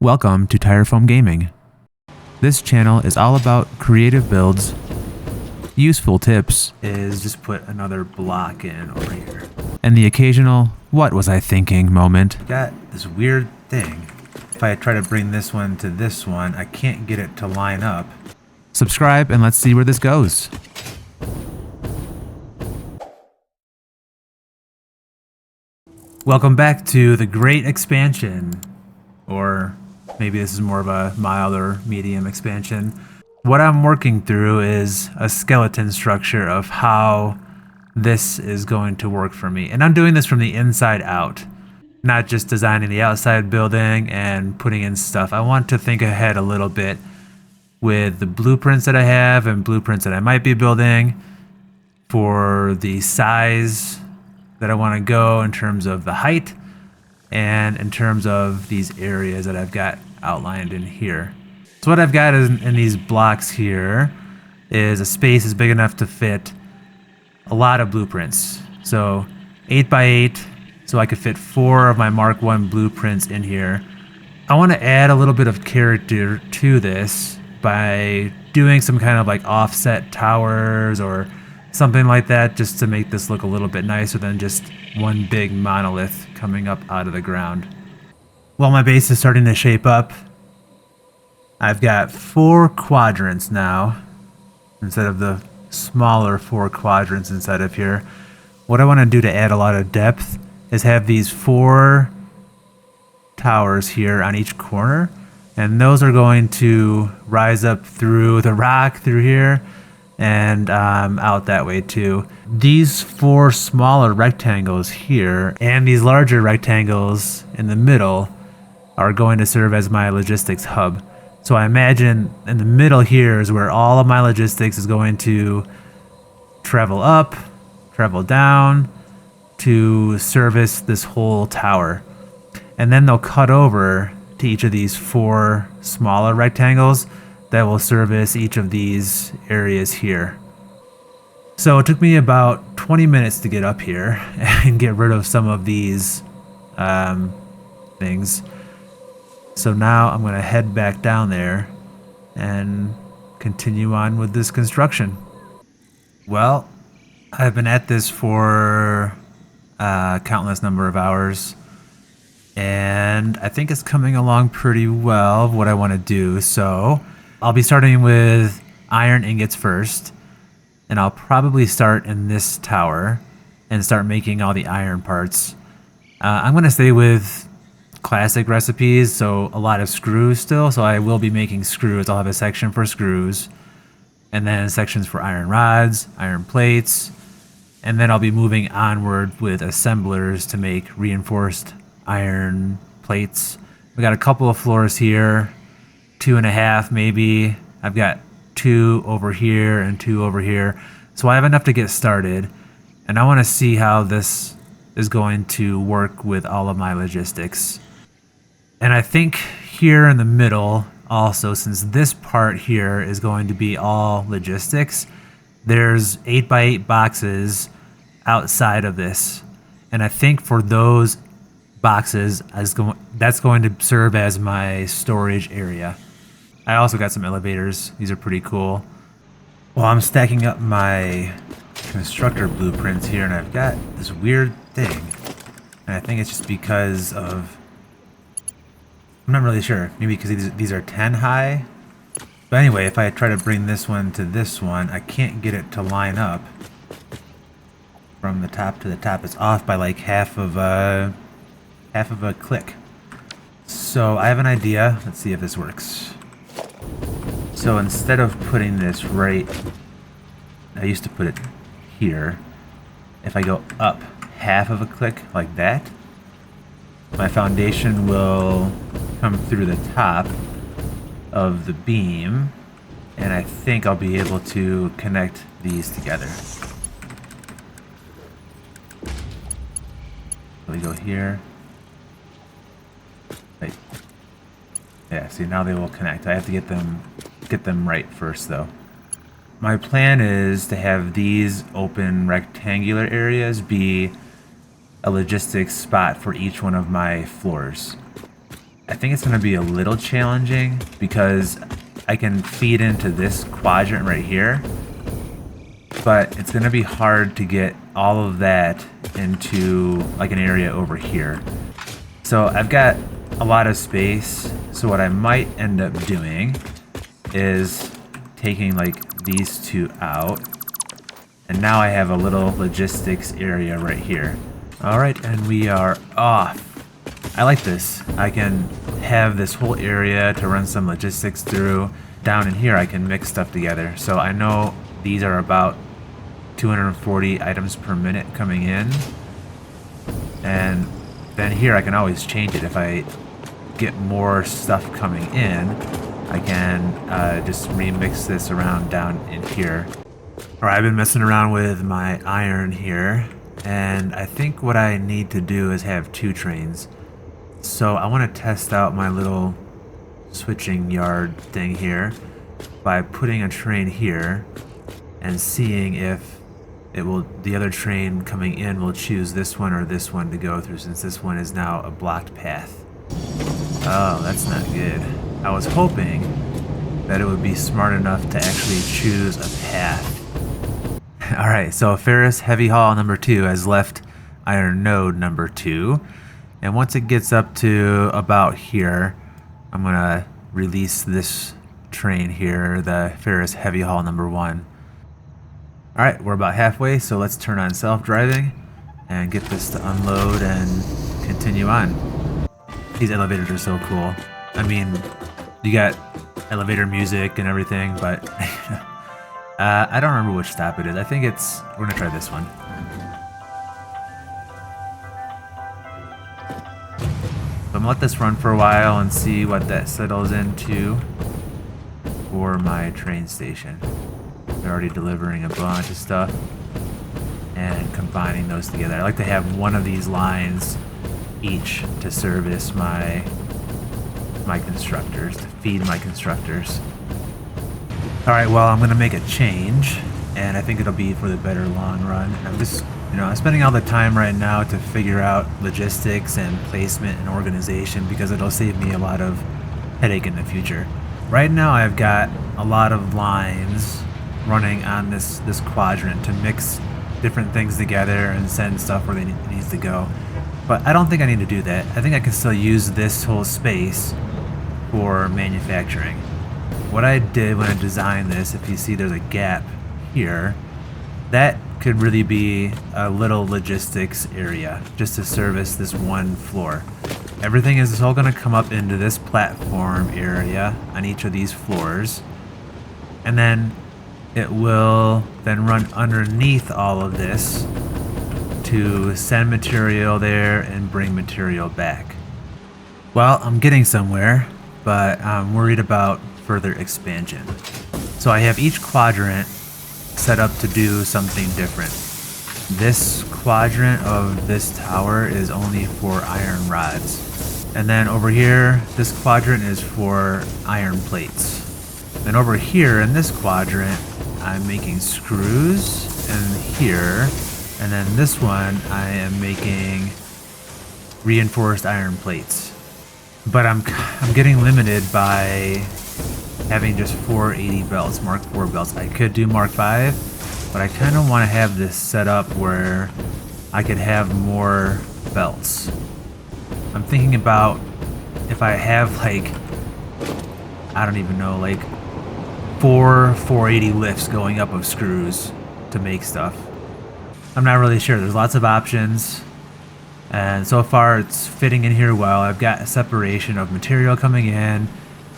Welcome to Tirefoam Gaming. This channel is all about creative builds. Useful tips is just put another block in over here. And the occasional, what was I thinking moment. Got this weird thing. If I try to bring this one to this one, I can't get it to line up. Subscribe and let's see where this goes. Welcome back to the Great Expansion. Or maybe this is more of a mild or medium expansion. What I'm working through is a skeleton structure of how this is going to work for me. And I'm doing this from the inside out, not just designing the outside building and putting in stuff. I want to think ahead a little bit with the blueprints that I have and blueprints that I might be building for the size that I want to go in terms of the height and in terms of these areas that I've got outlined in here. So what I've got in these blocks here is a space is big enough to fit a lot of blueprints. So 8 by 8, so I could fit 4 of my Mark 1 blueprints in here. I want to add a little bit of character to this by doing some kind of like offset towers or something like that, just to make this look a little bit nicer than just one big monolith coming up out of the ground. Well, my base is starting to shape up. I've got 4 quadrants now instead of the smaller 4 quadrants inside of here. What I want to do to add a lot of depth is have these 4 towers here on each corner, and those are going to rise up through the rock through here and out that way too. These 4 smaller rectangles here and these larger rectangles in the middle are going to serve as my logistics hub. So I imagine in the middle here is where all of my logistics is going to travel up, travel down to service this whole tower. And then they'll cut over to each of these 4 smaller rectangles that will service each of these areas here. So it took me about 20 minutes to get up here and get rid of some of these things. So now I'm going to head back down there and continue on with this construction. Well, I've been at this for a countless number of hours, and I think it's coming along pretty well, what I want to do. So I'll be starting with iron ingots first, and I'll probably start in this tower and start making all the iron parts. I'm going to stay with classic recipes, so a lot of screws still, so I will be making screws. I'll have a section for screws, and then sections for iron rods, iron plates, and then I'll be moving onward with assemblers to make reinforced iron plates. We got a couple of floors here, 2.5 maybe. I've got 2 over here and 2 over here. So I have enough to get started, and I want to see how this is going to work with all of my logistics. And I think here in the middle also, since this part here is going to be all logistics, there's 8 by 8 boxes outside of this. And I think for those boxes, that's going to serve as my storage area. I also got some elevators. These are pretty cool. Well, I'm stacking up my constructor blueprints here, and I've got this weird thing. And I think it's just because of... I'm not really sure. Maybe because these are 10 high. But anyway, if I try to bring this one to this one, I can't get it to line up. From the top to the top, it's off by like half of a click. So I have an idea. Let's see if this works. So instead of putting this right, I used to put it here. If I go up half of a click like that, my foundation will come through the top of the beam, and I think I'll be able to connect these together. So we go here. Wait. Yeah, see, now they will connect. I have to get them right first though. My plan is to have these open rectangular areas be a logistics spot for each one of my floors. I think it's going to be a little challenging because I can feed into this quadrant right here, but it's going to be hard to get all of that into like an area over here. So I've got a lot of space, so what I might end up doing is taking like these two out, and now I have a little logistics area right here. All right, and we are off. I like this. I can have this whole area to run some logistics through. Down in here I can mix stuff together. So I know these are about 240 items per minute coming in, and then here I can always change it. If I get more stuff coming in, I can just remix this around down in here. Alright, I've been messing around with my iron here, and I think what I need to do is have 2 trains. So I want to test out my little switching yard thing here by putting a train here and seeing if it will, the other train coming in will choose this one or this one to go through, since this one is now a blocked path. Oh, that's not good. I was hoping that it would be smart enough to actually choose a path. Alright, so Ferrous Heavy Haul number 2 has left iron node number 2. And once it gets up to about here, I'm going to release this train here, the Ferrous Heavy Haul number 1. Alright, we're about halfway, so let's turn on self-driving and get this to unload and continue on. These elevators are so cool. I mean, you got elevator music and everything, but I don't remember which stop it is. I think it's, we're gonna try this one. So I'm gonna let this run for a while and see what that settles into for my train station. They're already delivering a bunch of stuff and combining those together. I like to have one of these lines each to service my constructors, to feed my constructors. Alright, well, I'm going to make a change, and I think it'll be for the better long run. I'm just, I'm spending all the time right now to figure out logistics and placement and organization, because it'll save me a lot of headache in the future. Right now I've got a lot of lines running on this quadrant to mix different things together and send stuff where it needs to go. But I don't think I need to do that. I think I can still use this whole space for manufacturing. What I did when I designed this, if you see there's a gap here, that could really be a little logistics area just to service this one floor. Everything is all going to come up into this platform area on each of these floors, and then it will then run underneath all of this to send material there and bring material back. Well, I'm getting somewhere, but I'm worried about further expansion. So I have each quadrant set up to do something different. This quadrant of this tower is only for iron rods. And then over here, this quadrant is for iron plates. Then over here in this quadrant, I'm making screws, and here, and then this one I am making reinforced iron plates. But I'm getting limited by having just 480 belts, Mark 4 belts. I could do Mark 5, but I kind of want to have this set up where I could have more belts. I'm thinking about if I have like, I don't even know, like 480 lifts going up of screws to make stuff. I'm not really sure. There's lots of options, and so far it's fitting in here well. I've got a separation of material coming in,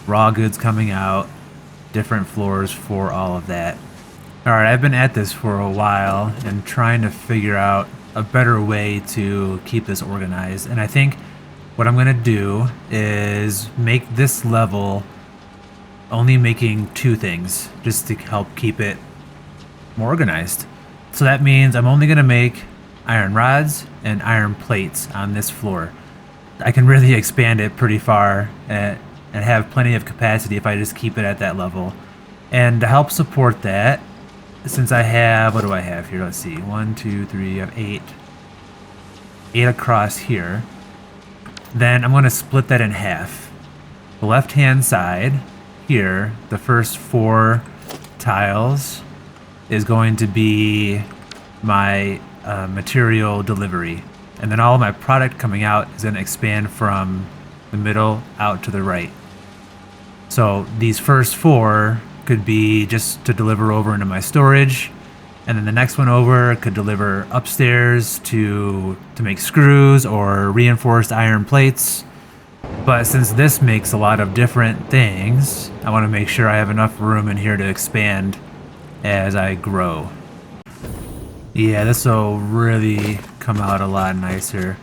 raw goods coming out, different floors for all of that. Alright, I've been at this for a while and trying to figure out a better way to keep this organized, and I think what I'm going to do is make this level only making 2 things just to help keep it more organized. So that means I'm only going to make iron rods and iron plates on this floor. I can really expand it pretty far and have plenty of capacity if I just keep it at that level. And to help support that, since I have, what do I have here? Let's see, 1, 2, 3, I have 8 across here. Then I'm going to split that in half. The left-hand side here, the first 4 tiles, is going to be my material delivery. And then all of my product coming out is going to expand from the middle out to the right. So these first 4 could be just to deliver over into my storage, and then the next one over could deliver upstairs to make screws or reinforced iron plates. But since this makes a lot of different things, I want to make sure I have enough room in here to expand as I grow. Yeah, this will really come out a lot nicer.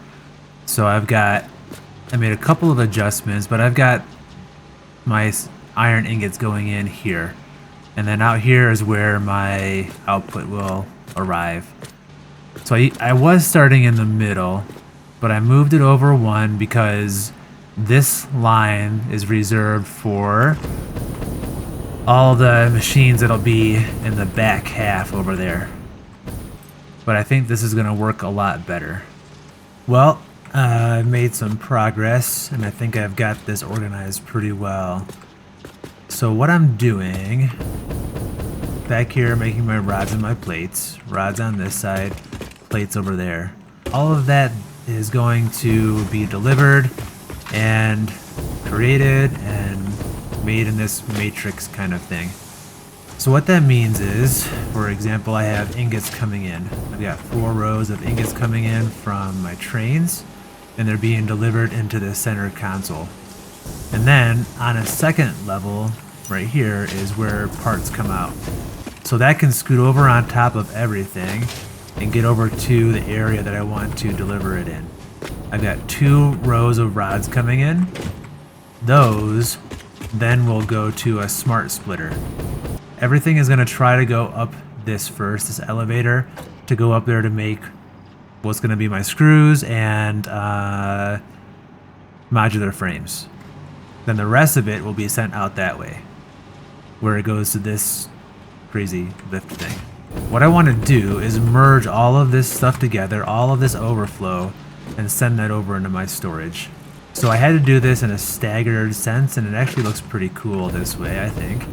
So I made a couple of adjustments, but I've got my iron ingots going in here. And then out here is where my output will arrive. So I was starting in the middle, but I moved it over 1 because this line is reserved for all the machines that'll be in the back half over there. But I think this is going to work a lot better. Well, I've made some progress, and I think I've got this organized pretty well. So what I'm doing, back here making my rods and my plates, rods on this side, plates over there. All of that is going to be delivered and created and made in this matrix kind of thing. So what that means is, for example, I have ingots coming in. I've got 4 rows of ingots coming in from my trains, and they're being delivered into the center console. And then on a second level right here is where parts come out. So that can scoot over on top of everything and get over to the area that I want to deliver it in. I've got 2 rows of rods coming in. Those then will go to a smart splitter. Everything is going to try to go up this first, this elevator, to go up there to make what's going to be my screws and modular frames. Then the rest of it will be sent out that way, where it goes to this crazy lift thing. What I want to do is merge all of this stuff together, all of this overflow, and send that over into my storage. So I had to do this in a staggered sense, and it actually looks pretty cool this way, I think.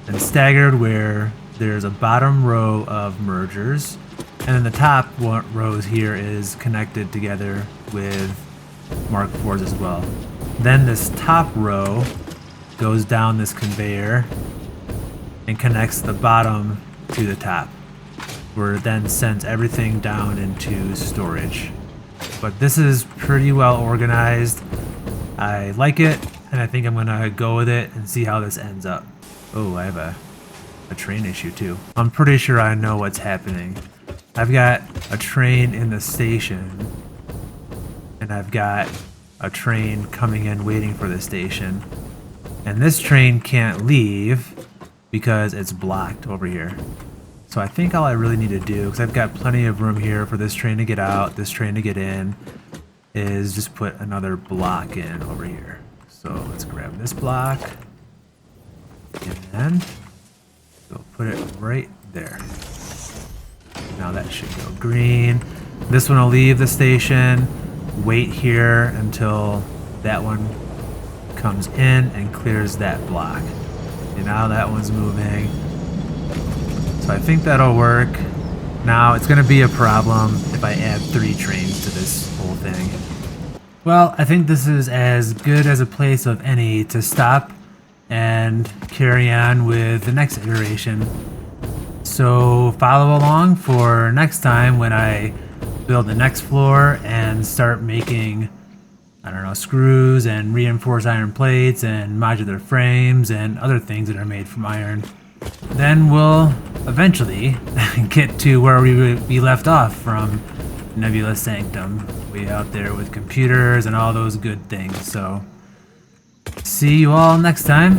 And staggered where there's a bottom row of mergers, and then the top rows here is connected together with Mark IVs as well. Then this top row goes down this conveyor and connects the bottom to the top, where it then sends everything down into storage. But this is pretty well organized. I like it, and I think I'm gonna go with it and see how this ends up. Oh, I have a train issue too. I'm pretty sure I know what's happening. I've got a train in the station, and I've got a train coming in waiting for the station. And this train can't leave because it's blocked over here. So I think all I really need to do, because I've got plenty of room here for this train to get out, this train to get in, is just put another block in over here. So let's grab this block, and we'll put it right there. Now that should go green. This one will leave the station, wait here until that one comes in and clears that block. And now that one's moving. So I think that'll work. Now it's going to be a problem if I add 3 trains to this whole thing. Well, I think this is as good as a place of any to stop and carry on with the next iteration. So follow along for next time when I build the next floor and start making, I don't know, screws and reinforced iron plates and modular frames and other things that are made from iron. Then we'll eventually get to where we left off from Nebula Sanctum. We out there with computers and all those good things. So see you all next time.